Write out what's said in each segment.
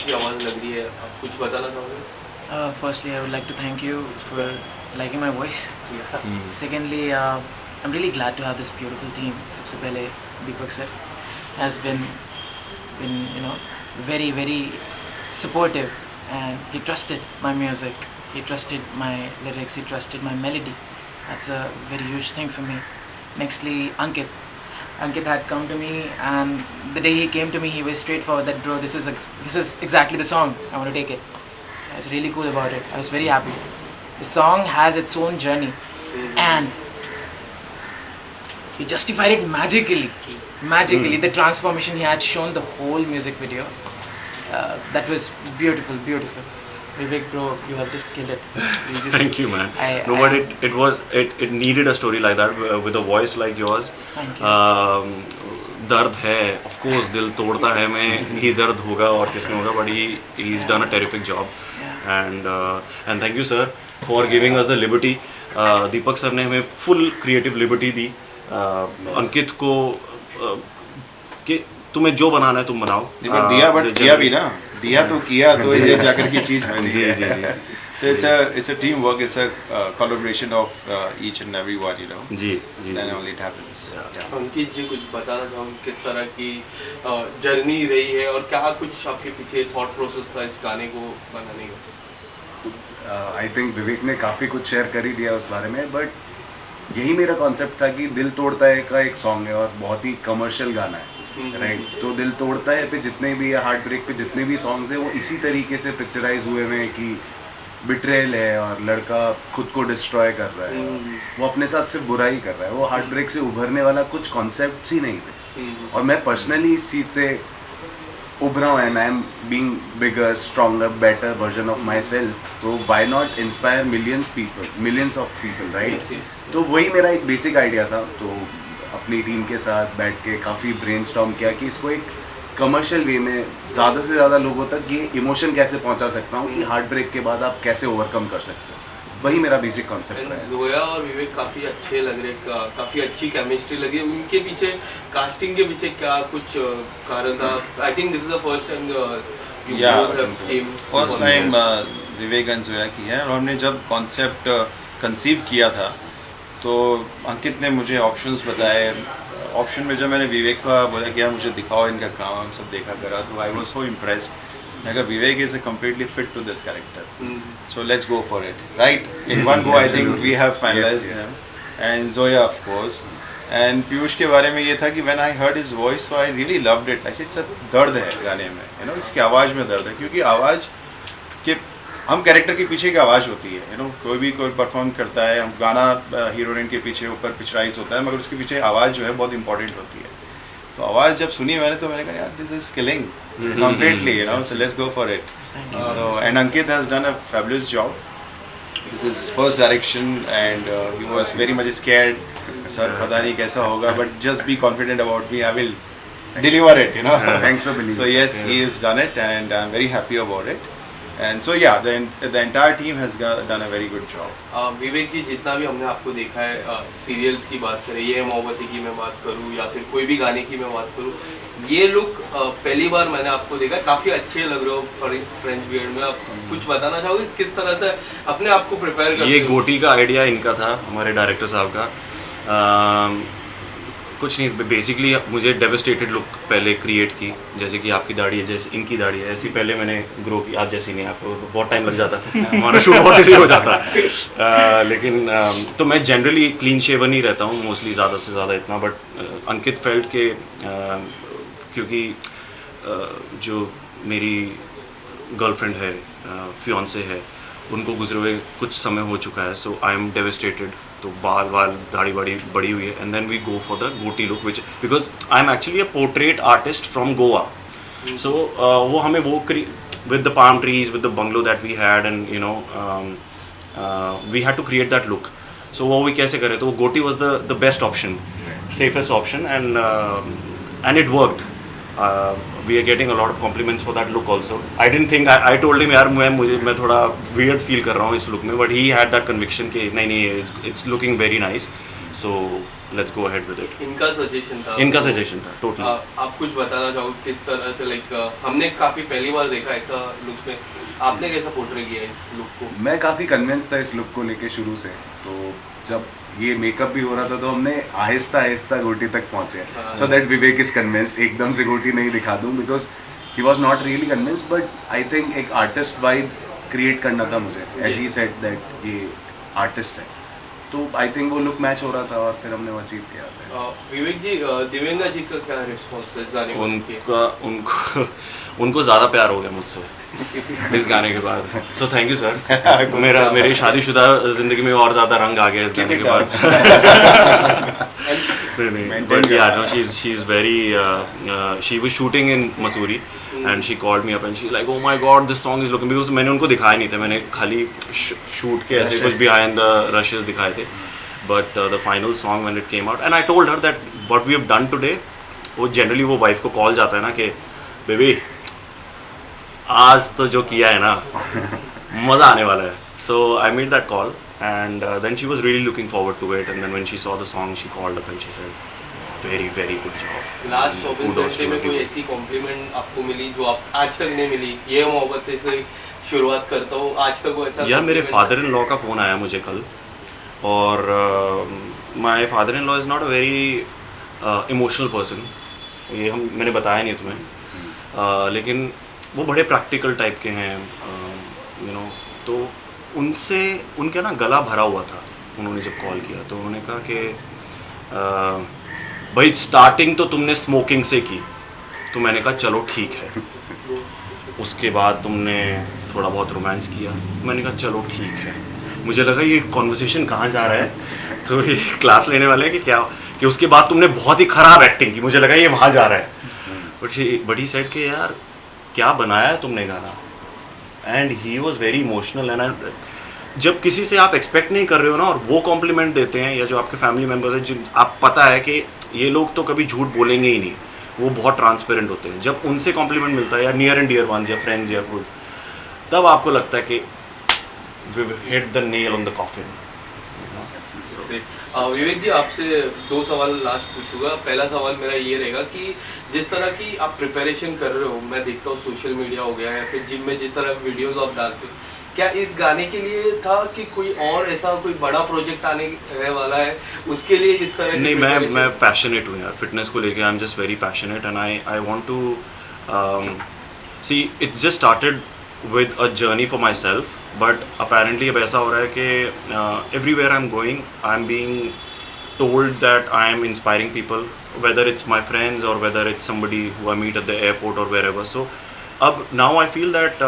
आपकी आवाज़ लग रही है, आप कुछ बताना चाहोगे? Firstly, I would like to thank you for liking my voice. Yeah. Secondly, I'm really glad to have this beautiful team. सबसे पहले Deepak sir has been you know very very supportive, and he trusted my music, he trusted my lyrics, he trusted my melody. That's a very huge thing for me. Nextly, Ankit had come to me, and the day he came to me, he was straightforward that, bro, this is exactly the song, I want to take it. I was really cool about it. I was very happy. The song has its own journey, and he justified it magically. Magically, the transformation he had shown the whole music video. That was beautiful, beautiful. Vivek, bro, you have just killed it. Thank you, man. But it needed a story like that with a voice like yours. Thank you. दर्द है, of course, दिल तोड़ता है में ही दर्द होगा और किसमें होगा, but he's done a terrific job. And thank you sir for giving us the liberty. Deepak sir ने हमें full creative liberty दी. अंकित को कि तुम्हें जो बनाना है तुम बनाओ. दिया भी ना, दिया तो किया, तो ये जाकर की चीज बनी. जी. So it's a teamwork, it's a collaboration of each and every one, you know. Ji. Then only it happens. अंकित जी, कुछ बताना चाहोगे किस तरह की जर्नी रही है और क्या कुछ आपके पीछे थॉट प्रोसेस था इस गाने को बनाने का? आई थिंक विवेक ने काफ़ी कुछ शेयर कर ही दिया उस बारे में, बट यही मेरा कॉन्सेप्ट था कि दिल तोड़ता है का एक सॉन्ग है और बहुत ही कमर्शियल गाना है, राइट. तो दिल तोड़ता है पे जितने भी, हार्ट ब्रेक पे जितने भी सॉन्ग्स हैं वो इसी तरीके से पिक्चराइज हुए हुए हैं कि बिट्रेल है और लड़का खुद को डिस्ट्रॉय कर रहा है, वो अपने साथ सिर्फ बुराई कर रहा है, वो हार्ट ब्रेक से उभरने वाला कुछ कॉन्सेप्ट्स ही नहीं थे. और मैं पर्सनली इस चीज़ से उभरा हूँ, and I am being bigger, stronger, better version of myself. तो why not inspire millions of people, right. तो वही मेरा एक बेसिक आइडिया था. तो अपनी टीम के साथ बैठ के काफ़ी ब्रेनस्टॉर्म किया कि इसको एक कमर्शियल वे में ज़्यादा से ज़्यादा लोगों तक ये इमोशन कैसे पहुंचा सकता हूँ कि हार्ट ब्रेक के बाद आप कैसे ओवरकम कर सकते हो. वही मेरा बेसिक कॉन्सेप्ट है. जोया और विवेक काफ़ी अच्छे लग रहे, काफ़ी अच्छी केमिस्ट्री लगी. उनके पीछे, कास्टिंग के पीछे क्या कुछ कारण था? I think this is the first time Vivek and Zoya की है. और हमने जब कॉन्सेप्ट कंसीव किया था तो अंकित ने मुझे ऑप्शंस बताए. ऑप्शन में जब मैंने विवेक का बोला कि यार मुझे दिखाओ इनका काम, हम सब देखा करा, तो आई वाज सो इम्प्रेस्ड. मैं कहा Vivek is completely fit to this character, so let's go for it, right. In one go I think we have finalised him. And Zoya of course. And Piyush के बारे में ये था कि when I heard his voice, so I really loved it. I said it's दर्द है गाने में, यू नो, इसकी आवाज़ में दर्द है. क्योंकि आवाज़ के हम कैरेक्टर के पीछे की आवाज़ होती है, यू नो. कोई परफॉर्म करता है, हम गाना हीरोइन के पीछे ऊपर पिक्चराइज होता है, मगर उसके पीछे आवाज़ जो है बहुत इंपॉर्टेंट होती है. तो आवाज़ जब सुनी मैंने तो मैंने कहा यार this is killing completely, you know. So let's go for it. So and Ankit has done a fabulous job. This is first direction and he was very much scared. Sir पता नहीं कैसा होगा, but just be confident about me, I will deliver it, you know. Thanks for believing. So yes, he has done it and I'm very happy about it. And so yeah, the entire team has done a very good job. विवेक जी, जितना भी हमने आपको देखा है, serials की बात करें, ये मोहब्बती की मैं बात करूँ या फिर कोई भी गाने की मैं बात करूँ, ये लुक पहली बार मैंने आपको देखा. काफ़ी अच्छे लग रहे हो फ्रेंच बियर्ड में. आप कुछ बताना चाहोगे किस तरह से अपने आप को प्रिपेयर करते हो? ये गोटी का आइडिया इनका था, हमारे डायरेक्टर साहब का. कुछ नहीं, बेसिकली मुझे डेविस्टेटेड लुक पहले क्रिएट की, जैसे कि आपकी दाढ़ी है, जैसे इनकी दाढ़ी है, ऐसी पहले मैंने ग्रो की. आप जैसी नहीं, आपको बहुत टाइम लग जाता था, हमारा शूट बहुत डिले हो जाता. लेकिन तो मैं जनरली क्लीन शेवन ही रहता हूँ मोस्टली, ज़्यादा से ज़्यादा इतना. बट अंकित फेल्ट के क्योंकि जो मेरी गर्लफ्रेंड है, फियांसे है, उनको गुजरे हुए कुछ समय हो चुका है. So I am devastated. तो बाल दाढ़ी बड़ी हुई है. And then we go for the goatee look, which because I am actually a portrait artist from Goa. So वो हमें वो with the palm trees, with the bungalow that we had, and you know we had to create that look. So वो भी कैसे करें, तो वो goatee was the best option, safest option, and it worked. We are getting a lot of compliments for that look also. I didn't think, I told him यार मैं थोड़ा weird feel कर रहा हूँ इस look में, but he had that conviction कि नहीं, it's looking very nice. So let's go ahead with it. इनका सजेशन था? इनका सजेशन था टोटली। आप कुछ बताना चाहोगे किस तरह से, लाइक हमने काफ़ी पहली बार देखा ऐसा लुक में, आपने कैसा पोर्ट्रे किया इस लुक को? मैं काफ़ी कन्विंस था इस लुक को लेके शुरू से, तो जब ये मेकअप भी हो रहा था तो हमने आहिस्ता आहिस्ता गोटी तक पहुंचे, so that Vivek is convinced. एकदम से गोटी नहीं दिखा दूं because he was not really convinced, but I think एक आर्टिस्ट वाइब क्रिएट करना था मुझे, एज ही सेड दैट ये आर्टिस्ट है, तो आई थिंक वो लुक मैच हो रहा था और फिर हमने वो अचीव किया था। विवेक जी, देवेंद्र जी का क्या रिस्पॉन्स है इस गाने को? उनको ज़्यादा प्यार हो गया मुझसे इस गाने के बाद, सो थैंक यू सर। मेरी शादीशुदा जिंदगी में और ज़्यादा रंग आ गया इस गाने के बाद। But yeah, no, she's very she was shooting in Mussoorie and she called me up and she like, oh my god, this song is looking, because मैंने उनको दिखाया नहीं था, मैंने खाली शूट के ऐसे कुछ behind the rushes दिखाए थे, but the final song when it came out and I told her that what we have done today, वो generally वो wife को call जाता है ना कि बेबी आज तो जो किया है ना मज़ा आने वाला है, so I made that call and then she was really looking forward to it and then when she saw the song she called up and she said very very good job. Last 24 घंटे में कोई ऐसी complement आपको मिली जो आप आज तक नहीं मिली? ये मोहब्बत से शुरुआत करता हूँ, आज तक वो ऐसा? यार मेरे फादर इन लॉ का फ़ोन आया मुझे कल, और my father in law is not a very emotional person, ये मैंने बताया नहीं तुम्हें, लेकिन वो बड़े प्रैक्टिकल टाइप के हैं, यू नो, तो उनके ना गला भरा हुआ था। उन्होंने जब कॉल किया तो उन्होंने कहा कि भाई स्टार्टिंग तो तुमने स्मोकिंग से की, तो मैंने कहा चलो ठीक है, उसके बाद तुमने थोड़ा बहुत रोमांस किया, मैंने कहा चलो ठीक है। मुझे लगा ये कॉन्वर्सेशन कहाँ जा रहा है, तो ये क्लास लेने वाले हैं कि क्या, कि उसके बाद तुमने बहुत ही ख़राब एक्टिंग की, मुझे लगा ये वहाँ जा रहा है। बट ही सेड कि यार क्या बनाया है तुमने गाना, and he was very emotional. And जब किसी से आप एक्सपेक्ट नहीं कर रहे हो ना और वो कॉम्प्लीमेंट देते हैं, या जो आपके फैमिली मेम्बर्स हैं जिन आप पता है कि ये लोग तो कभी झूठ बोलेंगे ही नहीं, वो बहुत ट्रांसपेरेंट होते हैं, जब उनसे कॉम्प्लीमेंट मिलता है या नियर एंड डियर वंस या फ्रेंड्स या कुछ, तब आपको लगता है कि we hit the nail on the coffin. Vivek ji, आपसे 2 सवाल लास्ट पूछूंगा। पहला सवाल मेरा ये रहेगा कि जिस तरह की आप प्रिपरेशन कर रहे हो, मैं देखता हूँ सोशल मीडिया हो गया है, फिर जिम में जिस तरह वीडियोस आप डालते हो, क्या इस गाने के लिए था कि कोई और ऐसा कोई बड़ा प्रोजेक्ट आने वाला है उसके लिए इस तरह? नहीं, मैं पैशनेट हूँ यार फिटनेस को लेके, I am just very passionate and I want to see it's just started with a journey for myself, but apparently अब ऐसा हो रहा है कि everywhere I am going I am being told that I am inspiring people, whether it's my friends or whether it's somebody who I meet at the airport or wherever. So now I feel that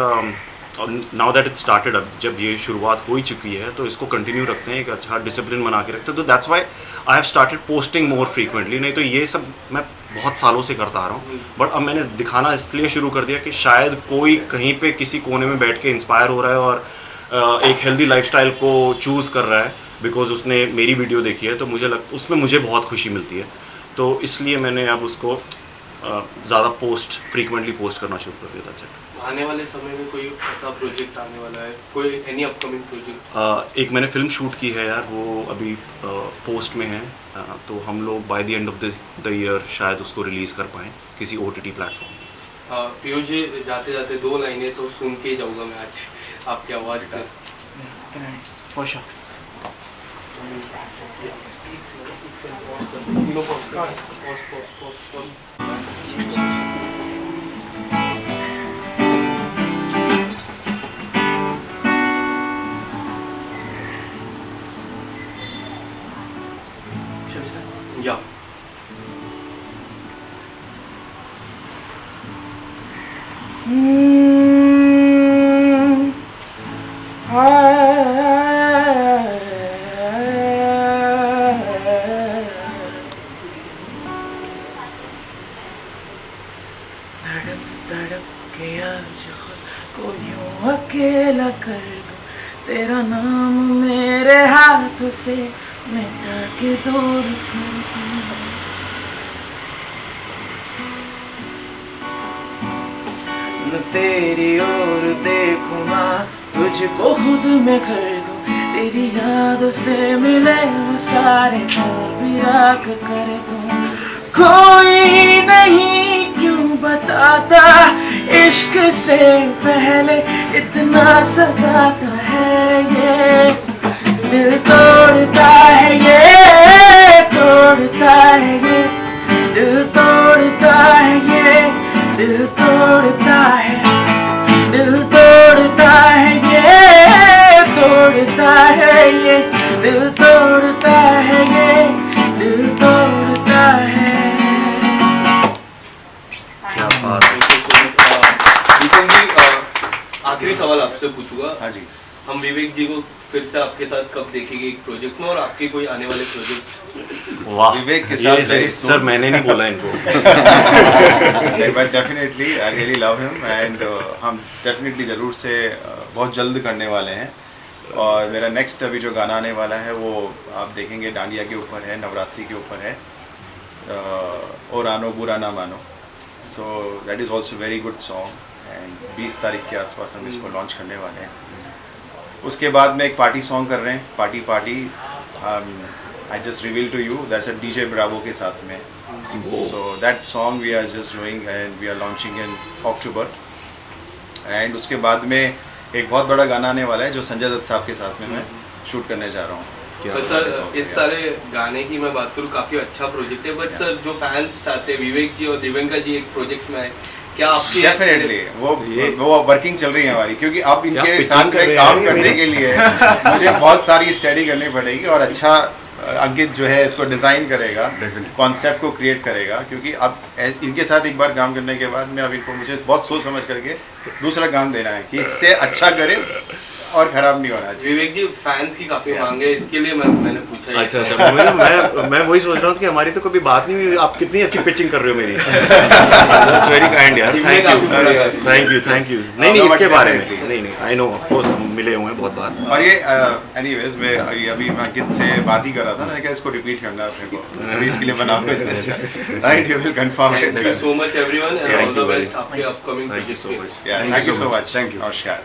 now that it started, अब जब ये शुरुआत हो ही चुकी है तो इसको continue रखते हैं, एक अच्छा डिसिप्लिन बना के रखते हैं, तो that's why I have started posting more frequently. नहीं तो ये सब मैं बहुत सालों से करता आ रहा हूँ, बट अब मैंने दिखाना इसलिए शुरू कर दिया कि शायद कोई कहीं पे किसी कोने में बैठ के इंस्पायर हो रहा है और एक हेल्दी लाइफस्टाइल को चूज़ कर रहा है बिकॉज उसने मेरी वीडियो देखी है, तो उसमें मुझे बहुत खुशी मिलती है, तो इसलिए मैंने अब उसको ज़्यादा फ्रीक्वेंटली पोस्ट करना शुरू कर दिया था। आने वाले समय में कोई ऐसा प्रोजेक्ट आने वाला है, कोई एनी अपकमिंग प्रोजेक्ट? एक मैंने फिल्म शूट की है यार, वो अभी पोस्ट में है, तो हम लोग by the end of the year शायद उसको रिलीज़ कर पाएँ किसी OTT प्लेटफॉर्म। पीयूष जी, जाते जाते 2 लाइनें तो सुन के ही जाऊँगा मैं आज आपकी आवाज़ से। For sure. या अकेला कर दूं, तेरा नाम मेरे हाथों से मिटा के दूर कर दूं, तेरी ओर देखूं ना, तुझको खुद में कर दूं, तेरी यादों से मिले वो सारे विराग कर दूं। कोई नहीं क्यों बताता इश्क से पहले इतना सताता है ये। दिल तोड़ता है ये, तोड़ता है ये, दिल तोड़ता है ये, दिल तोड़ता है, दिल तोड़ता है ये, तोड़ता है ये, दिल तोड़ता है ये, दिल तोड़ता है। क्या बात है। दीपक जी, आखिरी सवाल आपसे पूछूंगा। हाँ जी। हम विवेक जी को फिर से आपके साथ कब देखेंगे एक प्रोजेक्ट में, और आपके कोई आने वाले प्रोजेक्ट? वाह, विवेक के साथ very soon. सर मैंने नहीं बोला इनको। But definitely I really love him and हम डेफिनेटली ज़रूर से बहुत जल्द करने वाले हैं। और मेरा नेक्स्ट अभी जो गाना आने वाला है वो आप देखेंगे डांडिया के ऊपर है, नवरात्रि के ऊपर है, और आनो बुरा ना मानो। So that is also very good song and 20 तारीख के आसपास हम इसको लॉन्च करने वाले हैं। उसके बाद में एक पार्टी सॉन्ग कर रहे हैं, party party. I just reveal to you that's a DJ Bravo के साथ में। So that song we are just doing and we are launching in October. एंड उसके बाद में एक बहुत बड़ा गाना आने वाला है जो संजय दत्त साहब के साथ में मैं शूट करने जा रहा हूँ। तो सर इस सारे गाने की मैं बात करूँ, काफ़ी अच्छा प्रोजेक्ट है, बट सर जो फैंस चाहते हैं विवेक जी और दिव्यंका जी एक प्रोजेक्ट में आए, क्या आपकी? डेफिनेटली वो वर्किंग चल रही है हमारी, क्योंकि अब इनके pitching साथ कर रहे में हैं काम ये करने मेरे। के लिए मुझे बहुत सारी स्टडी करनी पड़ेगी। और अच्छा अंकित जो है इसको डिज़ाइन करेगा, कॉन्सेप्ट को क्रिएट करेगा, क्योंकि अब इनके साथ एक बार काम करने के बाद में अब इनको मुझे बहुत सोच समझ करके दूसरा काम देना है कि इससे अच्छा करे और ख़राब नहीं होना चाहिए। विवेक जी फैंस की काफ़ी मांग है, इसके लिए मैंने पूछा ये। अच्छा अच्छा, मैं वही सोच रहा हूँ कि हमारी तो कभी बात नहीं हुई, आप कितनी अच्छी पिचिंग कर रहे हो मेरी। दैट्स वेरी काइंड यार, thank you thank you thank you. नहीं नहीं, इसके बारे में नहीं आई नो, ऑफ कोर्स हम मिले हुए हैं बहुत बार। और ये एनीवेज मैं अभी अंकित से बात ही कर रहा था, मैंने कहा इसको रिपीट करना है अपने को, अभी इसके लिए बना right, you will confirm it. Thank you so much everyone and all the you very best आपके upcoming Thank you so projects much. के। थैंक यू सो मच, नमस्कार।